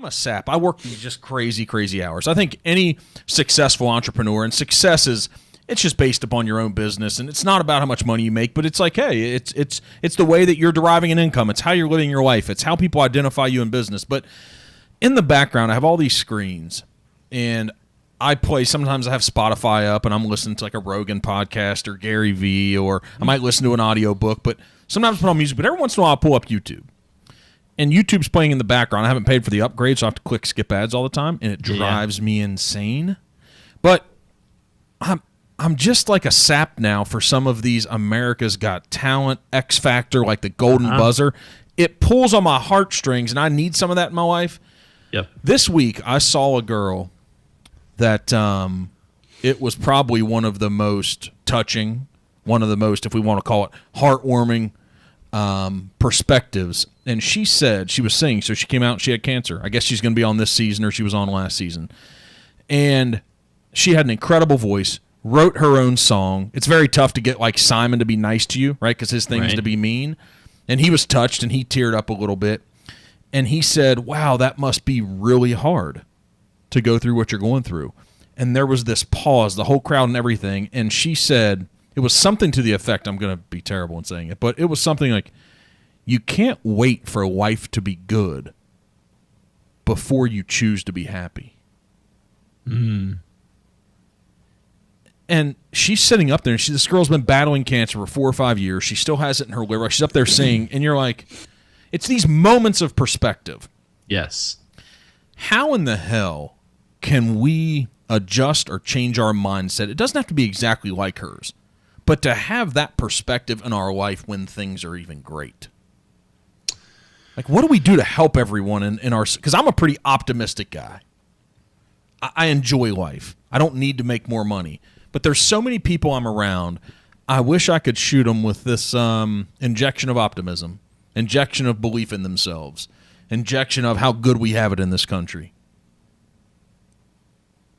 I'm a sap. I work these just crazy, crazy hours. I think any successful entrepreneur, and success is, it's just based upon your own business, and it's not about how much money you make, but it's like, hey, it's the way that you're deriving an income. It's how you're living your life. It's how people identify you in business. But in the background, I have all these screens, and I play, sometimes I have Spotify up, and I'm listening to like a Rogan podcast or Gary Vee, or I might listen to an audio book, but sometimes I put on music, but every once in a while I'll pull up YouTube. And YouTube's playing in the background. I haven't paid for the upgrade, so I have to click skip ads all the time, and it drives me insane. But I'm just like a sap now for some of these America's Got Talent, X Factor, like the Golden Buzzer. It pulls on my heartstrings, and I need some of that in my life. Yep. This week, I saw a girl that it was probably one of the most touching, one of the most, if we want to call it, heartwarming perspectives. And she said, she was singing, so she came out and she had cancer. I guess she's going to be on this season, or she was on last season. And she had an incredible voice, wrote her own song. It's very tough to get like Simon to be nice to you, right? Because his thing is to be mean. And he was touched, and he teared up a little bit. And he said, wow, that must be really hard to go through what you're going through. And there was this pause, the whole crowd and everything. And she said, it was something to the effect, I'm going to be terrible in saying it, but it was something like, you can't wait for life to be good before you choose to be happy. And she's sitting up there, and this girl's been battling cancer for 4 or 5 years. She still has it in her liver. She's up there singing, and you're like, it's these moments of perspective. Yes. How in the hell can we adjust or change our mindset? It doesn't have to be exactly like hers, but to have that perspective in our life when things are even great. Like, what do we do to help everyone in our... Because I'm a pretty optimistic guy. I enjoy life. I don't need to make more money. But there's so many people I'm around, I wish I could shoot them with this injection of optimism, injection of belief in themselves, injection of how good we have it in this country.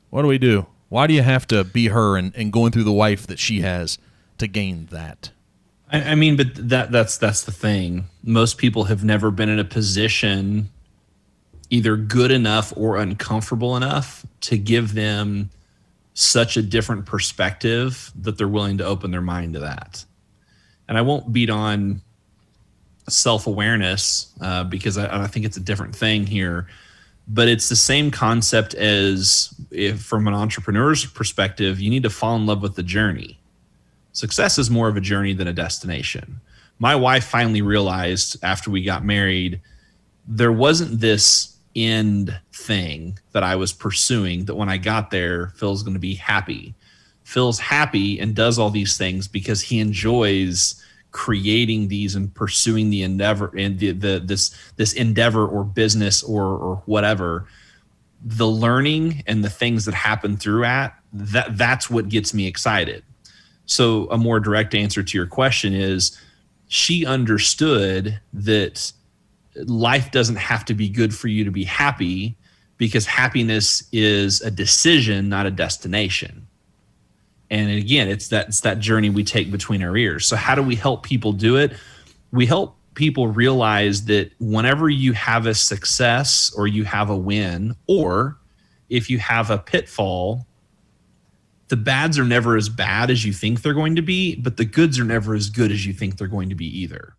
What do we do? Why do you have to be her and going through the life that she has to gain that? I mean, but that's the thing. Most people have never been in a position either good enough or uncomfortable enough to give them such a different perspective that they're willing to open their mind to that. And I won't beat on self-awareness because I think it's a different thing here. But it's the same concept as if from an entrepreneur's perspective, you need to fall in love with the journey. Success is more of a journey than a destination. My wife finally realized after we got married, there wasn't this end thing that I was pursuing, that when I got there, Phil's going to be happy. Phil's happy and does all these things because he enjoys creating these and pursuing the endeavor and this endeavor or business or whatever. The learning and the things that happen through that's what gets me excited. So a more direct answer to your question is, she understood that life doesn't have to be good for you to be happy, because happiness is a decision, not a destination. And again, it's that journey we take between our ears. So how do we help people do it? We help people realize that whenever you have a success or you have a win, or if you have a pitfall, the bads are never as bad as you think they're going to be, but the goods are never as good as you think they're going to be either.